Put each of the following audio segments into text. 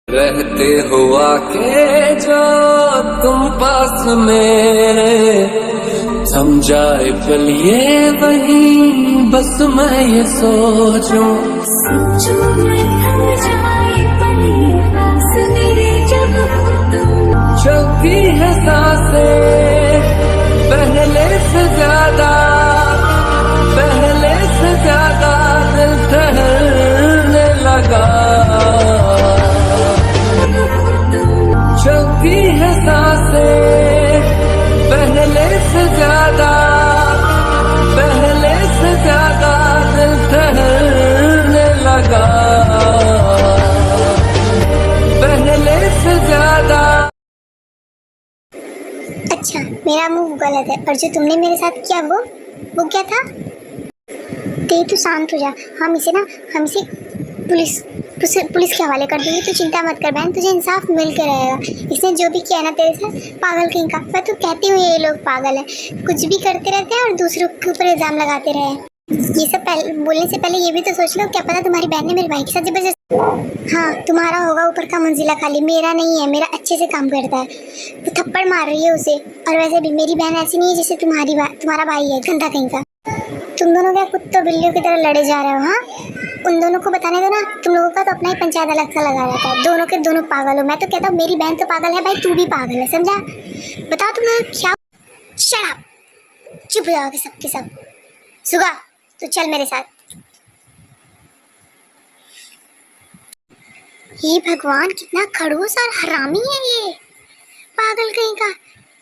रहते हुआ के जो तुम पास मेरे थम जाए पल ये वही बस मैं ये सोचूं चलती है सांसें पहले से ज्यादा दिल ठहरने लगा चलती है सांसें पहले से ज्यादा दिल ठहरने लगा पहले से ज्यादा। अच्छा, मेरा मुंह गलत है और जो तुमने मेरे साथ किया वो क्या था? ते तू शांत हो जा। हम इसे पुलिस के हवाले कर देंगे। तू चिंता मत कर बहन, तुझे इंसाफ मिल के रहेगा। इसने जो भी किया ना तेरे साथ, पागल कहीं का। मैं तो कहती हूँ ये लोग पागल है, कुछ भी करते रहते हैं और दूसरों के ऊपर इल्जाम लगाते रहे। ये सब बोलने से पहले ये भी तो सोच लो, क्या पता तुम्हारी बहन ने मेरे भाई के साथ जबरदस्त। हाँ, तुम्हारा होगा ऊपर का मंजिला खाली, मेरा नहीं है। मेरा अच्छे से काम करता है। वो थप्पड़ मार रही है उसे। और वैसे भी मेरी बहन ऐसी नहीं है जैसे तुम्हारा भाई है, गंदा कहीं का। तुम दोनों क्या कुत्तों बिल्लियों की तरह लड़े जा रहे हो? हाँ, उन दोनों को बताने दो ना। तुम लोगों का तो अपना ही पंचायत अलग सा लगा रहता है। दोनों के दोनों पागल हो। मैं तो कहता हूँ मेरी बहन तो पागल है भाई, तू भी पागल है, समझा? बताओ तुम लोग क्या। शट अप, चुप हो जाओगे सबके सब। सुगा, तो चल मेरे साथ। हे भगवान, कितना खड़ूस और हरामी है ये पागल कहीं का।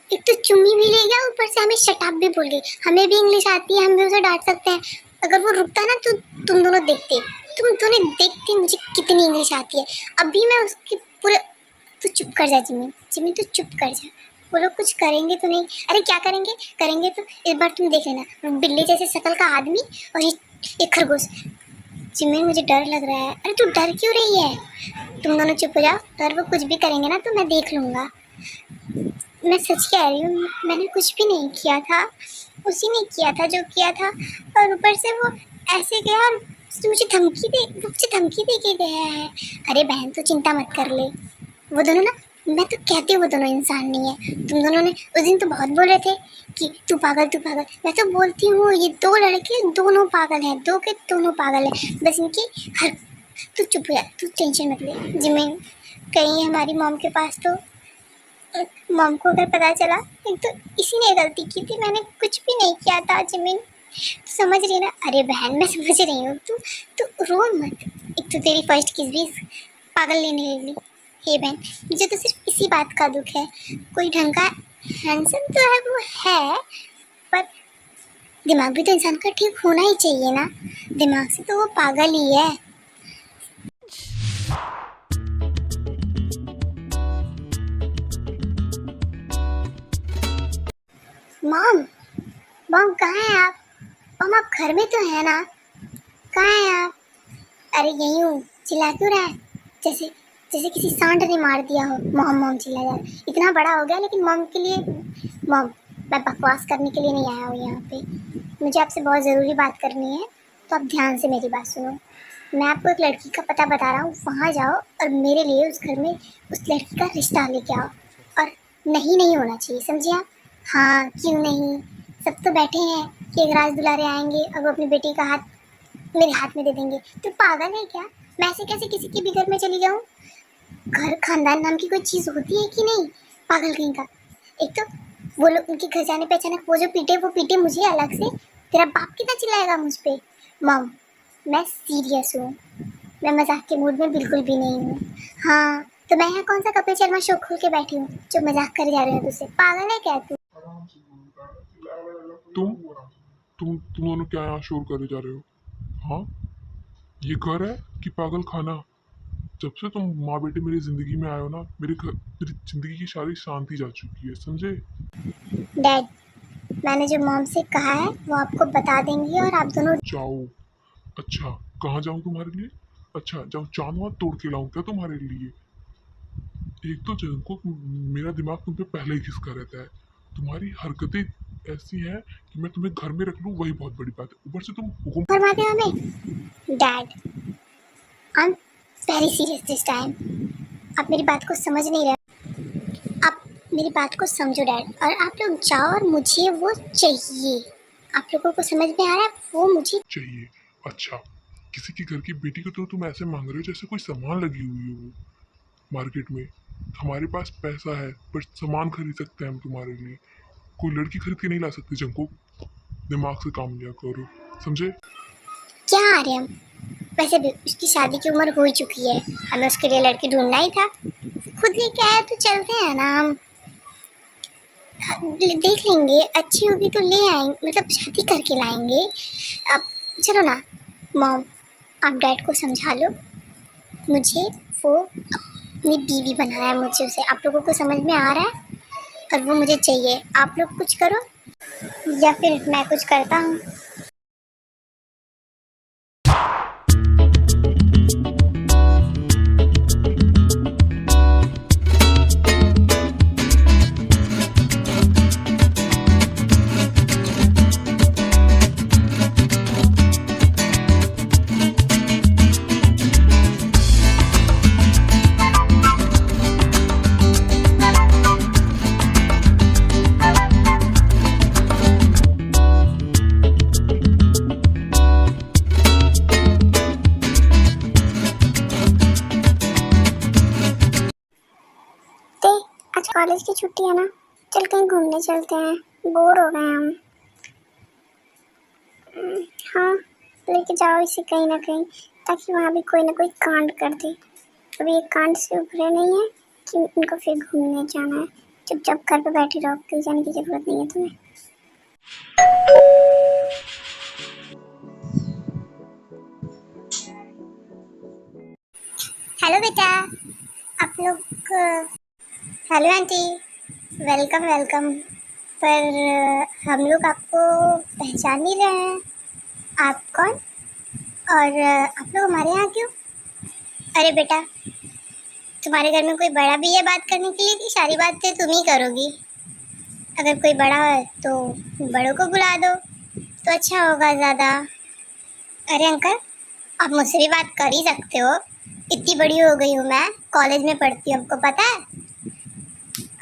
एक तो चुम्मी भी ले गया, ऊपर से हमें शट अप भी बोल गई। हमें भी इंग्लिश आती है, हम भी उसे डांट सकते हैं। अगर वो रुकता ना तो तुम दोनों देखते मुझे कितनी इंग्लिश आती है। अभी मैं उसकी पूरे। तू चुप कर जा जिमी, जिमी तू चुप कर जा। वो लोग कुछ करेंगे तो नहीं? अरे क्या करेंगे तो इस बार तुम देख लेना। बिल्ली जैसे शक्ल का आदमी और एक खरगोश। जिमी मुझे डर लग रहा है। अरे तू डर क्यों रही है? तुम दोनों चुप हो जाओ। अगर वो कुछ भी करेंगे ना तो मैं देख लूँगा। मैं सच कह रही हूँ, मैंने कुछ भी नहीं किया था। उसी ने किया था जो किया था। और ऊपर से वो ऐसे गया और मुझे धमकी दे के गया है। अरे बहन तू चिंता मत कर ले। वो दोनों ना, मैं तो कहती हूँ वो दोनों इंसान नहीं है। तुम दोनों ने उस दिन तो बहुत बोल रहे थे कि तू पागल। मैं तो बोलती हूँ ये दो लड़के दोनों पागल हैं, दो के दोनों पागल हैं। बस इनकी हर। तू चुप हो जा, तू टेंशन मत ले। जिमिन कहीं हमारी मॉम के पास तो, मॉम को अगर पता चला। एक तो इसी ने गलती की थी, मैंने कुछ भी नहीं किया था जिमिन, समझ रही ना? अरे बहन मैं समझ रही हूँ, तू रो मत। एक तो तेरी फर्स्ट किस भी पागल लेने लगी। हे बहन, मुझे तो सिर्फ इसी बात का दुख है। कोई ढंग का हैंडसम तो है वो है, पर दिमाग भी तो इंसान का ठीक होना ही चाहिए ना। दिमाग से तो वो पागल ही है। मॉम, मॉम कहाँ हैं आप? मॉम आप घर में तो है ना? कहाँ हैं आप? अरे यहीं हूँ। चिल्ला क्यों रहा है? जैसे जैसे किसी सांड ने मार दिया हो। मॉम मॉम चिल्ला जा रहा है। इतना बड़ा हो गया लेकिन मॉम के लिए। मॉम, मैं बकवास करने के लिए नहीं आया हूँ यहाँ पे। मुझे आपसे बहुत ज़रूरी बात करनी है, तो आप ध्यान से मेरी बात सुनो। मैं आपको एक लड़की का पता बता रहा हूँ, वहाँ जाओ और मेरे लिए उस घर में उस लड़की का रिश्ता लेके आओ। और नहीं होना चाहिए, समझिए आप? हाँ, क्यों नहीं? सब तो बैठे हैं कि एक राज दुलारे आएंगे और वो अपनी बेटी का हाथ मेरे हाथ में दे देंगे। तो पागल है क्या? मैं ऐसे कैसे किसी के भी घर में चली जाऊँ? घर खानदान नाम की कोई चीज़ होती है कि नहीं? पागल कहीं का। एक तो वो लोग उनके घर जाने पे अचानक वो जो वो पीटे मुझे अलग से। तेरा बाप कितना चिल्लाएगा मुझ पे? मॉम, मैं सीरियस हूँ, मैं मजाक के मूड में बिल्कुल भी नहीं हूँ। हाँ, तो मैं यहाँ कौन सा कपिल शर्मा शो खोल के बैठी हूँ जो मजाक कर जा रहे हो तुझसे? पागल है क्या तू? तुम दोनों क्या यहाँ शोर करे जा रहे हो? हाँ, ये घर है कि पागल खाना? जब से तुम माँ बेटे मेरी जिंदगी में आए हो ना, मेरी जिंदगी की सारी शांति जा चुकी है, समझे? डैड, मैंने जो मॉम से कहा है वो आपको बता देंगी और आप दोनों। जाओ। अच्छा, कहाँ जाऊँ तुम्हारे लिए? अच्छा, जाओ चांद वाँद तोड़ के लाऊं क्या तुम्हारे लिए? एक तो को मेरा दिमाग तुम पे पहले ही खिसका रहता है। तुम्हारी हरकतें ऐसी हैं कि मैं तुम्हें घर में रख लूँ वही बहुत बड़ी बात है। ऊपर से तुम हुक्म। फरमाते हो हमें? Dad, I am very serious this time. आप मेरी बात को समझ नहीं रहे। आप मेरी बात को समझो डैड, और आप लोग जाओ और मुझे वो चाहिए। आप लोगों को समझ में आ रहा है, वो मुझे चाहिए? अच्छा, किसी के घर की बेटी को तो तुम ऐसे मांग रहे हो जैसे कोई सामान लगी हुई हो मार्केट में। हमारे पास पैसा है पर सामान खरीद सकते हैं हम तुम्हारे लिए, कोई लड़की खरीद के नहीं ला सकते। जंको, दिमाग से काम लिया करो, समझे? क्या आ रहे हम। वैसे भी उसकी शादी की उम्र हो ही चुकी है, हमें उसके लिए लड़की ढूंढना ही था। खुद लेके आए तो चलते हैं ना हम, देख लेंगे, अच्छी होगी तो ले आएंगे, मतलब शादी करके लाएंगे। अब चलो ना मॉम, आप डैड को समझा लो, मुझे वो अपनी बीवी बनाना है, मुझे उसे। आप लोगों को समझ में आ रहा है, और वो मुझे चाहिए। आप लोग कुछ करो या फिर मैं कुछ करता हूँ। ते आज कॉलेज की छुट्टी है ना, चल कहीं घूमने चलते हैं, बोर हो गए हम। हाँ, लेके जाओ इसे कहीं ना कहीं, ताकि वहाँ भी कोई ना कोई कांड कर दे। अभी ये कांड से उभरे नहीं है कि उनको फिर घूमने जाना है। चुपचाप घर पे बैठे रहो, कहीं जाने की जरूरत नहीं है तुम्हें। हेलो बेटा, आप लोग। Hello aunty, welcome welcome. पर हम लोग आपको पहचान नहीं रहे हैं, आप कौन, और आप लोग हमारे यहाँ क्यों? अरे बेटा, तुम्हारे घर में कोई बड़ा भी है बात करने के लिए, कि सारी बातें तुम ही करोगी? अगर कोई बड़ा है तो बड़ों को बुला दो तो अच्छा होगा ज़्यादा। अरे अंकल, आप मुझसे भी बात कर ही सकते हो, इतनी बड़ी हो गई हूँ मैं, कॉलेज में पढ़ती हूँ, आपको पता है।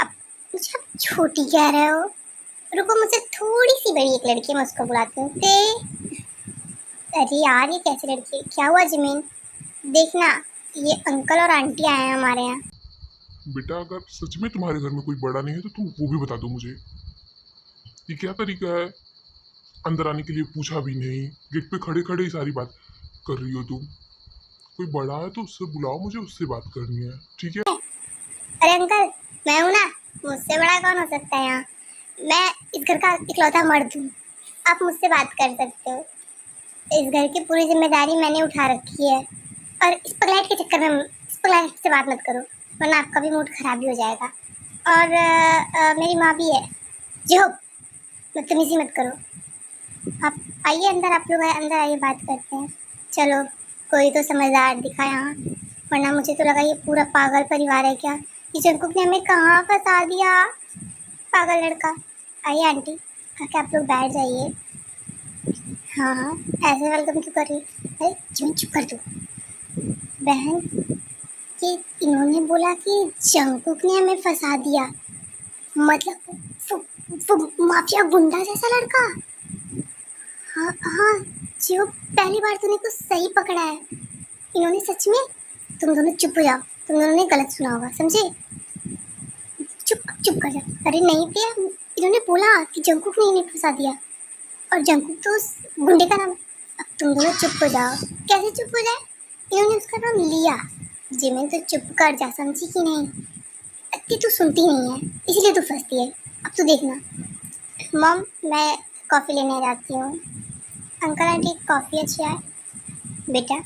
अब मुझे आप छोटी कह रहे हो? रुको, मुझसे थोड़ी सी बड़ी एक लड़की है, मैं उसको बुलाती हूँ। अरे यार, ये कैसी लड़की है? क्या हुआ जमीन? देखना, ये अंकल और आंटी आए हैं हमारे यहाँ। बेटा, अगर सच में तुम्हारे घर में कोई बड़ा नहीं है तो तुम वो भी बता दो मुझे। ये क्या तरीका है? अंदर आने के लिए पूछा भी नहीं, गेट पे खड़े खड़े ही सारी बात कर रही हो तुम। कोई बड़ा है तो उससे बुलाओ, मुझे उससे बात करनी है, ठीक है? अरे अंकल, मैं हूँ ना, मुझसे बड़ा कौन हो सकता है यहाँ? मैं इस घर का इकलौता मर्द हूँ, आप मुझसे बात कर सकते हो। इस घर की पूरी जिम्मेदारी मैंने उठा रखी है, और इस पगलाइट के चक्कर में इस पगलाइट से बात मत करो, वरना आपका भी मूड खराब भी हो जाएगा। और मेरी माँ भी है, जो बदतमीजी मत करो। आप आइए अंदर, आप लोग अंदर आइए, बात करते हैं। चलो, कोई तो समझदार दिखा यहाँ, वरना मुझे तो लगा ये पूरा पागल परिवार है क्या। ये जंकुक ने हमें कहाँ फंसा दिया, पागल लड़का। आइए आंटी, आके आप लोग बैठ जाइए। हाँ हाँ, ऐसे वेलकम क्यों कर रही? अरे क्यों, चुप कर दो बहन। कि इन्होंने बोला कि जंकुक ने हमें फंसा दिया, मतलब वो माफिया गुंडा जैसा लड़का। हाँ हाँ, जो पहली बार तूने कुछ सही पकड़ा है, इन्होंने सच में। तुम दोनों चुप हो जाओ, तुम दोनों ने गलत सुना होगा, समझे? चुप चुप कर जाओ। अरे नहीं भैया, इन्होंने बोला कि जंकुक ने इन्हें फंसा दिया, और जंकुक तो उस गुंडे का नाम। अब तुम दोनों चुप हो जाओ। कैसे चुप हो जाए? इन्होंने उसका नाम लिया। जिमिन तो चुप कर जा, समझी कि नहीं? अत्ती तू सुनती नहीं है, इसलिए तू फंसती है। अब तू देखना। मॉम, मैं कॉफ़ी लेने जाती हूँ। अंकल आंटी, कॉफ़ी अच्छी है? बेटा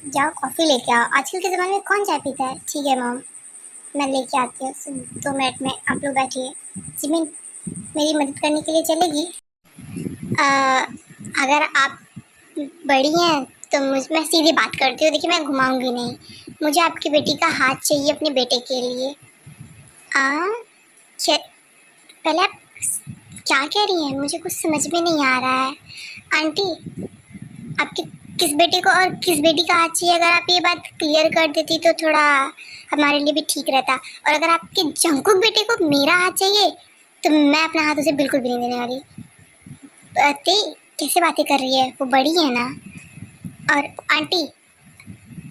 जाओ कॉफ़ी लेके आओ, आजकल के ज़माने में कौन चाय पीता है। ठीक है मॉम, मैं लेके आती हूँ, 2 मिनट में। आप लोग बैठिए। जिमिन मेरी मदद करने के लिए चलेगी? अगर आप बड़ी हैं तो मैं सीधी बात करती हूँ, देखिए मैं घुमाऊंगी नहीं। मुझे आपकी बेटी का हाथ चाहिए अपने बेटे के लिए। पहले आप क्या कह रही हैं? मुझे कुछ समझ में नहीं आ रहा है। आंटी, आपके किस बेटे को और किस बेटी का हाथ चाहिए, अगर आप ये बात क्लियर कर देती तो थोड़ा हमारे लिए भी ठीक रहता। और अगर आपके जंकुक बेटे को मेरा हाथ चाहिए तो मैं अपना हाथ उसे बिल्कुल भी नहीं देने वाली। ते कैसे बातें कर रही है, वो बड़ी है ना। और आंटी,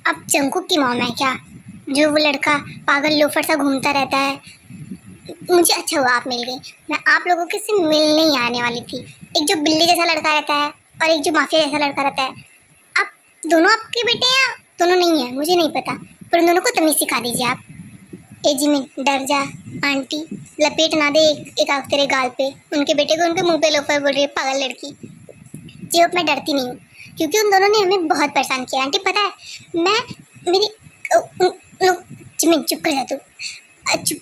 आप जंकुक की मॉम है क्या, जो वो लड़का पागल लोफर सा घूमता रहता है? मुझे अच्छा हुआ आप मिल गई, मैं आप लोगों के से मिलने ही आने वाली थी। एक जो बिल्ली जैसा लड़का रहता है और एक जो माफिया जैसा लड़का रहता है। आप दोनों आपके बेटे हैं, दोनों नहीं है मुझे नहीं पता, पर उन दोनों को तमीज सिखा दीजिए आप। ए जिमिन डर जा, आंटी लपेट ना दे एक आग तेरे गाल पे। उनके बेटे को उनके मुंह पे लोफर बोल रही है, पागल लड़की। जी अब मैं डरती नहीं हूँ, क्योंकि उन दोनों ने हमें बहुत परेशान किया। आंटी पता है मैं मेरी जिमिन चुप कर जा तू, चुप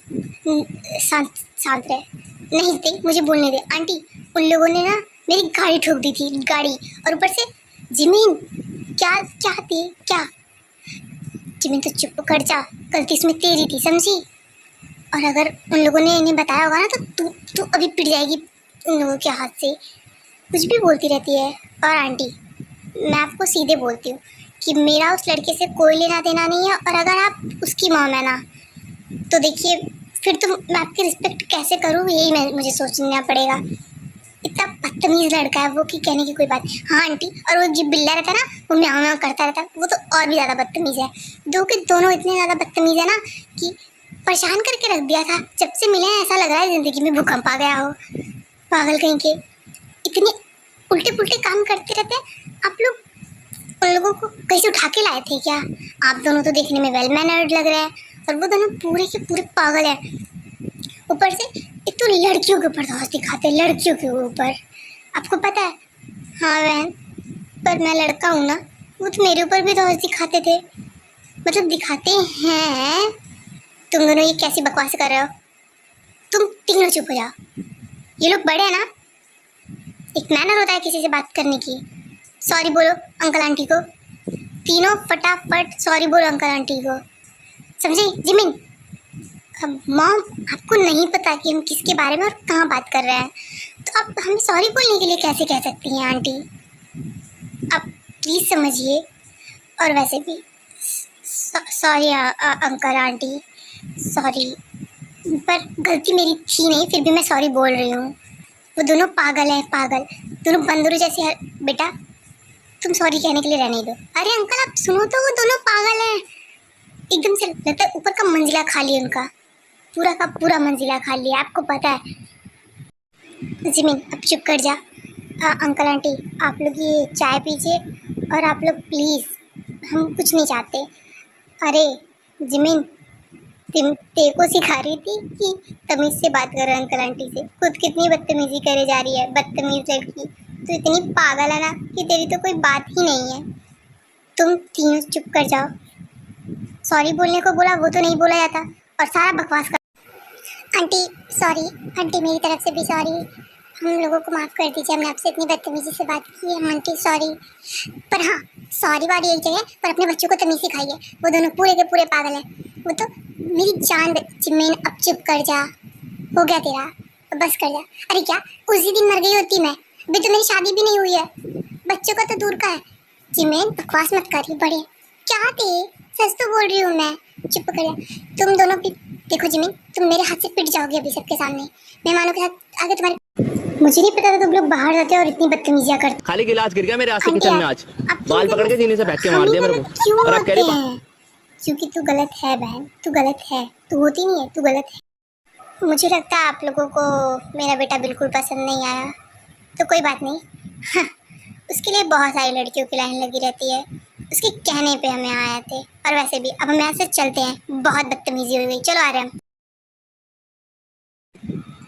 शांत शांत रहे। नहीं दे मुझे बोलने दे। आंटी उन लोगों ने ना मेरी गाड़ी ठोक दी थी, गाड़ी, और ऊपर से जिमिन क्या क्या थी क्या। जिमिन तो चुप कर जा, गलती इसमें तेरी थी समझी। और अगर उन लोगों ने इन्हें बताया होगा ना तो तू अभी पिट जाएगी उन लोगों के हाथ से। कुछ भी बोलती रहती है। और आंटी मैं आपको सीधे बोलती हूँ कि मेरा उस लड़के से कोई लेना देना नहीं है, और अगर आप उसकी मॉम है ना तो देखिए फिर तो मैं आपकी रिस्पेक्ट कैसे करूँ, यही मुझे सोचना पड़ेगा। इतना बदतमीज लड़का है वो कि कहने की कोई बात। हाँ आंटी, और वो जो बिल्ला रहता है ना, वो म्याऊं म्याऊं करता रहता है, वो तो और भी ज़्यादा बदतमीज है। दो के दोनों इतने ज़्यादा बदतमीज है ना कि परेशान करके रख दिया था। जब से मिले हैं ऐसा लग रहा है ज़िंदगी में भूकंप आ गया हो। पागल कहीं के, इतने उल्टे पुल्टे काम करते रहते हैं आप लोग। उन लोगों को कहीं से उठा के लाए थे क्या? आप दोनों तो देखने में वेल मैनर्ड लग रहे हैं, और वो दोनों पूरे के पूरे पागल हैं। ऊपर से एक तो लड़कियों के ऊपर दोस्त दिखाते हैं, लड़कियों के ऊपर। आपको पता है? हाँ बहन, पर मैं लड़का हूँ ना, वो तो मेरे ऊपर भी दोस्त दिखाते थे, मतलब दिखाते हैं। तुम दोनों ये कैसी बकवास कर रहे हो? तुम तीनों चुप हो जाओ। ये लोग बड़े हैं ना, एक मैनर होता है किसी से बात करने की। सॉरी बोलो अंकल आंटी को, तीनों फटाफट सॉरी बोलो अंकल आंटी को, समझी? जिमिन मॉम आपको नहीं पता कि हम किसके बारे में और कहाँ बात कर रहे हैं, तो आप हमें सॉरी बोलने के लिए कैसे कह सकती हैं आंटी? आप प्लीज़ समझिए। और वैसे भी सॉरी अंकल आंटी, सॉरी, पर गलती मेरी थी नहीं, फिर भी मैं सॉरी बोल रही हूँ। वो दोनों पागल हैं, पागल, दोनों बंदरों जैसे हैं। बेटा तुम सॉरी कहने के लिए रहने दो। अरे अंकल आप सुनो तो, वो दोनों पागल हैं एकदम से, लगता है ऊपर का मंजिला खाली है उनका, पूरा का पूरा मंजिला खाली है, आपको पता है। जिमिन अब चुप कर जा। अंकल आंटी आप लोग ये चाय पीजिए, और आप लोग प्लीज़, हम कुछ नहीं चाहते। अरे जिमिन तेरे को सिखा रही थी कि तमीज़ से बात करो अंकल आंटी से, खुद कितनी बदतमीजी करे जा रही है, बदतमीज लड़की। तो इतनी पागल है ना कि तेरी तो कोई बात ही नहीं है। तुम तीनों चुप कर जाओ। सॉरी बोलने को बोला, वो तो नहीं बोला जाता, और सारा बकवास कर। आंटी सॉरी, आंटी मेरी तरफ से भी सॉरी, हम लोगों को माफ़ कर दीजिए, हमने आपसे इतनी बदतमीजी से बात की है आंटी, सॉरी। पर हाँ, सॉरी वाली एक जगह, पर अपने बच्चों को तमीज़ सिखाइए, वो दोनों पूरे के पूरे पागल हैं। वो तो मेरी जान। जिमिन अब चुप कर जा, हो गया तेरा, बस कर जा। अरे क्या उसी दिन मर गई होती मैं, अभी तो मेरी शादी भी नहीं हुई है, बच्चों का तो दूर का है। जिमिन बकवास मत करी बड़े, क्या थे, सच तो बोल रही हूँ मैं, चुप कर जा। तुम दोनों भी देखो जिमिन, तुम मेरे हाथ से पिट जाओगे अभी सबके सामने, मेहमानों के साथ आगे तुम्हारे। मुझे नहीं पता था तुम लोग बाहर जाते और इतनी बदतमीजियां करते। खाली गिलास गिर गया मेरे हाथ से आंटी किचन में यार, आज, अब बाल तुम पकड़ के जीने से फेंक के मार दिया मेरे को। क्यों और आप कह रहे होते हो हैं? क्योंकि तू गलत है बहन, तू गलत है, तू होती नहीं है, तू गलत है। मुझे लगता है आप लोगों को मेरा बेटा बिल्कुल पसंद नहीं आया, तो कोई बात नहीं। हाँ, उसके लिए बहुत सारी लड़कियों की लाइन लगी रहती है, उसके कहने पे हमें आए थे। और वैसे भी अब हम यहाँ से चलते हैं, बहुत बदतमीजी हो गई, चलो आ रहे हैं हम।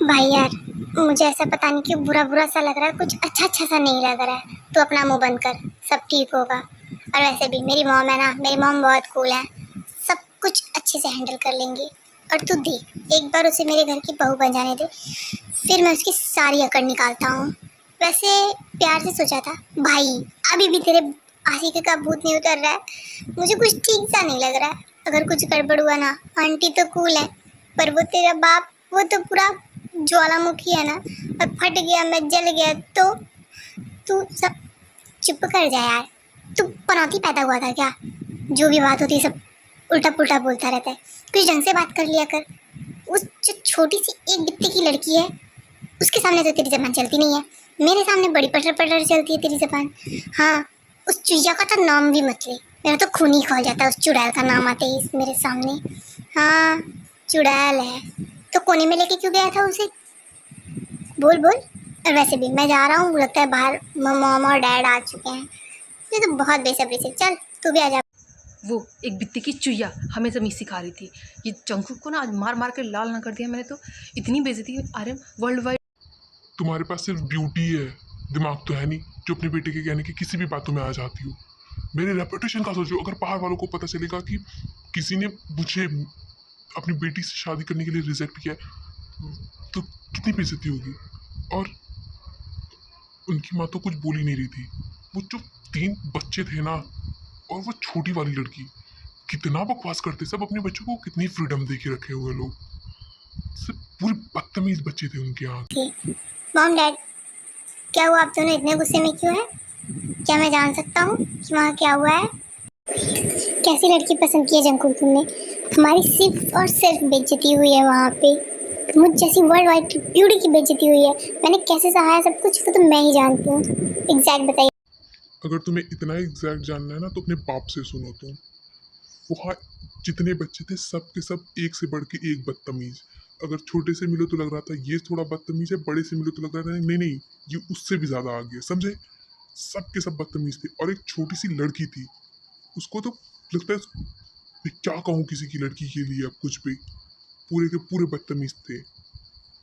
भाई यार मुझे ऐसा पता नहीं क्यों बुरा बुरा सा लग रहा है, कुछ अच्छा अच्छा सा नहीं लग रहा है। तो अपना मुंह बंद कर, सब ठीक होगा। और वैसे भी मेरी मॉम है ना, मेरी मॉम बहुत कूल है, सब कुछ अच्छे से हैंडल कर लेंगी। और तू देख, एक बार उसे मेरे घर की बहू बन जाने दे, फिर मैं उसकी सारी अकड़ निकालता हूँ। वैसे प्यार से सोचा था भाई, अभी भी तेरे आशिक का भूत नहीं उतर रहा है, मुझे कुछ ठीक सा नहीं लग रहा है। अगर कुछ गड़बड़ हुआ ना, आंटी तो कूल है, पर वो तेरा बाप, वो तो पूरा ज्वालामुखी है ना, और फट गया, मैं जल गया तो तू सब चुप कर जा यार। तू पनौती पैदा हुआ था क्या? जो भी बात होती है सब उल्टा पुल्टा बोलता रहता है। कुछ ढंग से बात कर लिया कर। उस जो छोटी सी एक बित्ते की लड़की है उसके सामने तो तेरी जबान चलती नहीं है, मेरे सामने बड़ी पटर पटर चलती है तेरी जबान। हाँ, उस चुईया का तो नाम भी मत ले, मेरा तो खून ही खौल जाता है उस चुड़ैल का नाम आते ही मेरे सामने। हाँ, चुड़ैल है तो कोने में लेके क्यों गया था उसे? बोल बोल। और वैसे भी मैं जा रहा हूँ, लगता है बाहर मॉम और डैड आ चुके हैं। ये तो बहुत बेसब्री से, चल तू भी आ जा। वो एक बित्ते की चुईया हमें जमीन सिखा रही थी। ये जंकुक को ना आज मार मार कर लाल ना कर दिया मैंने तो। इतनी बेइज्जती आर्यन वर्ल्ड वाइड। तुम्हारे पास सिर्फ ब्यूटी है, दिमाग तो है नहीं जो अपने बेटे के कहने की किसी भी बातों में आ जाती हो। मेरे रेपुटेशन का सोचो, अगर बाहर वालों को पता चलेगा कि किसी ने मुझे अपनी बेटी से शादी करने के लिए रिजेक्ट किया तो कितनी बेइज्जती होगी। और उनकी माँ तो कुछ बोल ही नहीं रही थी। वो जो 3 बच्चे थे ना, और वो छोटी वाली लड़की, कितना बकवास करते सब। अपने बच्चों को कितनी फ्रीडम दे के रखे हुए लोग, सब पूरे बदतमीज बच्चे थे उनके यहाँ। मॉम डैड, क्या हुआ? आप दोनों इतने गुस्से में क्यों हैं? क्या मैं जान सकता हूँ कि वहाँ क्या हुआ है? कैसी लड़की पसंद की है जंकुक तुमने? हमारी सिर्फ और सिर्फ बेइज्जती हुई है वहाँ पे। मुझ जैसी वर्ल्ड वाइड ब्यूटी की बेइज्जती हुई है। मैंने कैसे सहा है सब कुछ वो तो मैं ही जानती हूँ। एग्जैक्ट बताइए। अगर तुम्हें इतना एग्जैक्ट जानना है ना तो अपने बाप से सुनो तुम। वहाँ जितने बच्चे थे सब के सब एक से बढ़ के एक बदतमीज। अगर छोटे से मिलो तो लग रहा था ये थोड़ा बदतमीज है, बड़े से मिलो तो लग रहा था नहीं नहीं ये उससे भी ज्यादा आगे है, समझे? सब के सब बदतमीज थे। और एक छोटी सी लड़की थी, उसको तो लगता है मैं क्या कहूँ किसी की लड़की के लिए, अब कुछ भी पूरे के पूरे बदतमीज थे।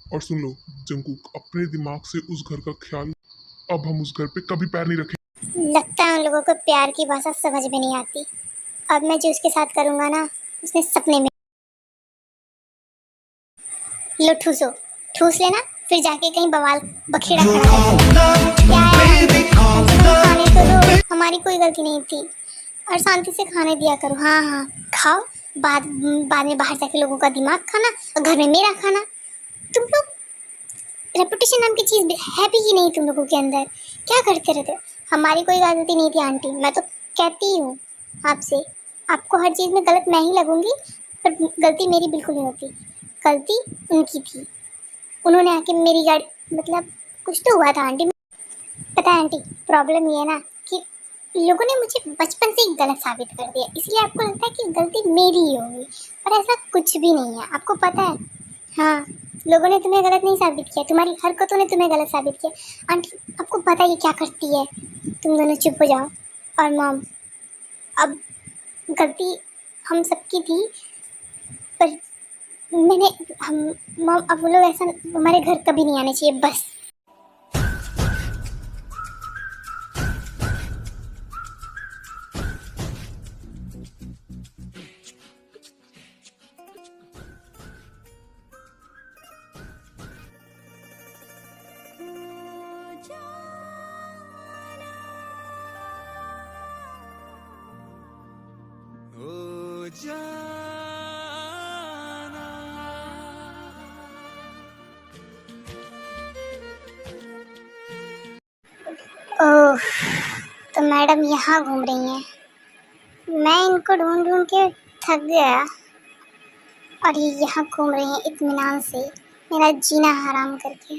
और सुन लो जंकुक, अपने दिमाग से उस घर का ख्याल, अब हम उस घर पे कभी पैर नहीं रखें। लगता है उन लोगों को प्यार की भाषा समझ में नहीं आती। अब मैं जो उसके साथ करूँगा ना, उसने सपने में। लो ठूसो, ठूस लेना, फिर जाके कहीं बवाल बखेड़ा खड़ा कर देना। क्या है? खाने तो दो, हमारी कोई गलती नहीं थी। और शांति से खाने दिया करो। हाँ हाँ, खाओ। बाद बाद में बाहर जाके लोगों का दिमाग खाना और घर में मेरा खाना। तुम लोग रेपुटेशन नाम की चीज़ है भी ही नहीं तुम लोगों के अंदर। क्या करते रहते हो? हमारी कोई गलती नहीं थी आंटी, मैं तो कहती हूँ आपसे। आपको हर चीज़ में गलत मैं ही लगूंगी, पर गलती मेरी बिल्कुल नहीं होती। गलती उनकी थी, उन्होंने आके मेरी गाड़ी, मतलब कुछ तो हुआ था आंटी। पता है आंटी, प्रॉब्लम ये है ना कि लोगों ने मुझे बचपन से ही गलत साबित कर दिया, इसलिए आपको लगता है कि गलती मेरी ही होगी, पर ऐसा कुछ भी नहीं है। आपको पता है? हाँ, लोगों ने तुम्हें गलत नहीं साबित किया, तुम्हारी हरकतों ने तुम्हें गलत साबित किया। आंटी आपको पता है ये क्या करती है? तुम दोनों चुप हो जाओ। और मॉम, अब गलती हम सबकी थी, पर मैंने हम मॉम, अब वो लोग ऐसा हमारे घर कभी नहीं आने चाहिए, बस। ओह, तो मैडम यहाँ घूम रही हैं। मैं इनको ढूंढ ढूंढ के थक गया और ये यहाँ घूम रही हैं इत्मीनान से, मेरा जीना हराम करके।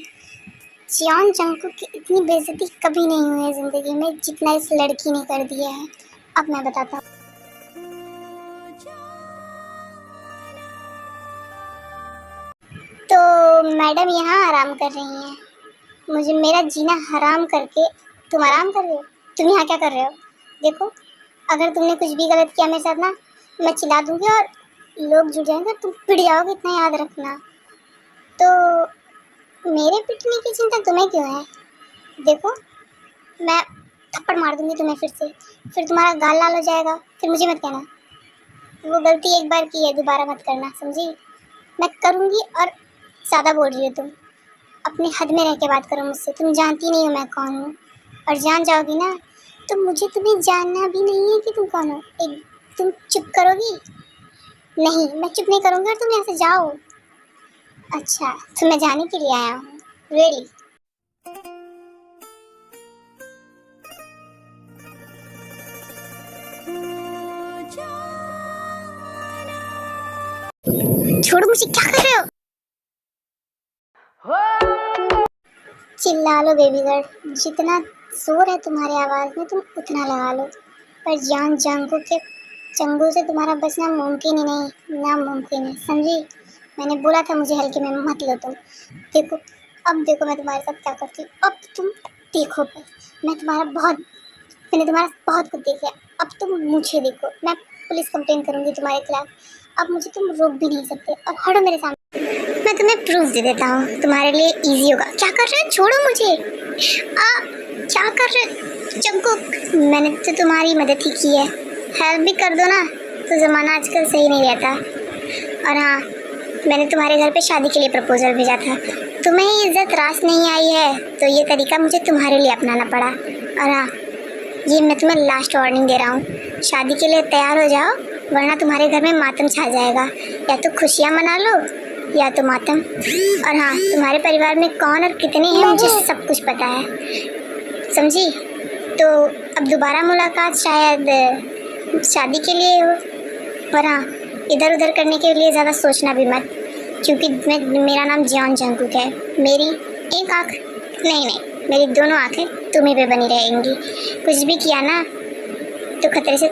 जियोन जंकुक की इतनी बेइज्जती कभी नहीं हुई है ज़िंदगी में जितना इस लड़की ने कर दिया है। अब मैं बताता हूँ। तो मैडम यहाँ आराम कर रही हैं, मुझे मेरा जीना हराम करके तुम आराम कर रहे हो। तुम यहाँ क्या कर रहे हो? देखो, अगर तुमने कुछ भी गलत किया मेरे साथ ना, मैं चिल्ला दूंगी और लोग जुड़ जाएंगे, तुम पिट जाओगे, इतना याद रखना। तो मेरे पिटने की चिंता तुम्हें क्यों है? देखो, मैं थप्पड़ मार दूंगी तुम्हें फिर तुम्हारा गाल लाल हो जाएगा, फिर मुझे मत कहना। वो गलती एक बार की है, दोबारा मत करना, समझी? मैं करूँगी। और ज़्यादा बोल रही हो तुम, अपने हद में रह के बात करो मुझसे। तुम जानती नहीं हो मैं कौन हूँ, और जान जाओगी ना तो मुझे तुम्हें जानना भी नहीं है कि तुम कौन हो। एक तुम चुप करोगी? नहीं, मैं चुप नहीं करूँगी और तुम यहाँ से जाओ। अच्छा, तो मैं जाने के लिए आया हूँ, रियली? छोड़ो मुझे, क्या कर रहे हो? चिल्ला लो बेबी गर्ल, जितना जोर है तुम्हारी आवाज में तुम उतना लगा लो, पर जान जंगू के चंगू से तुम्हारा बचना मुमकिन ही नहीं, नामुमकिन है, समझी? मैंने बोला था मुझे हल्के में मत लो तुम। देखो अब देखो मैं तुम्हारे साथ क्या करती हूँ, अब तुम देखो बस। मैंने तुम्हारा बहुत कुछ देखा है, अब तुम मुझे देखो। मैं पुलिस कंप्लेन करूँगी तुम्हारे खिलाफ, अब मुझे तुम रोक भी नहीं सकते, और हटो मेरे सामने। मैं तुम्हें प्रूफ दे देता हूँ, तुम्हारे लिए इजी होगा। क्या कर रहे हो? छोड़ो मुझे। क्या कर रहे जंकुक? मैंने तो तुम्हारी मदद ही की है, हेल्प भी कर दो ना, तो ज़माना आजकल सही नहीं रहता। और हाँ, मैंने तुम्हारे घर पे शादी के लिए प्रपोजल भेजा था, तुम्हें ही इज्जत रास नहीं आई है, तो ये तरीका मुझे तुम्हारे लिए अपनाना पड़ा। और हाँ, ये मैं तुम्हें लास्ट वार्निंग दे रहा हूँ, शादी के लिए तैयार हो जाओ, वरना तुम्हारे घर में मातम छा जाएगा। या तो खुशियाँ मना लो या तो मातम। और हाँ, तुम्हारे परिवार में कौन और कितने हैं मुझे सब कुछ पता है, समझी? तो अब दोबारा मुलाकात शायद शादी के लिए हो। और हाँ, इधर उधर करने के लिए ज़्यादा सोचना भी मत, क्योंकि मेरा नाम जॉन जंकुक है। मेरी एक आँख नहीं, मेरी दोनों आँखें तुम्हीं पे बनी रहेंगी। कुछ भी किया ना तो खतरे से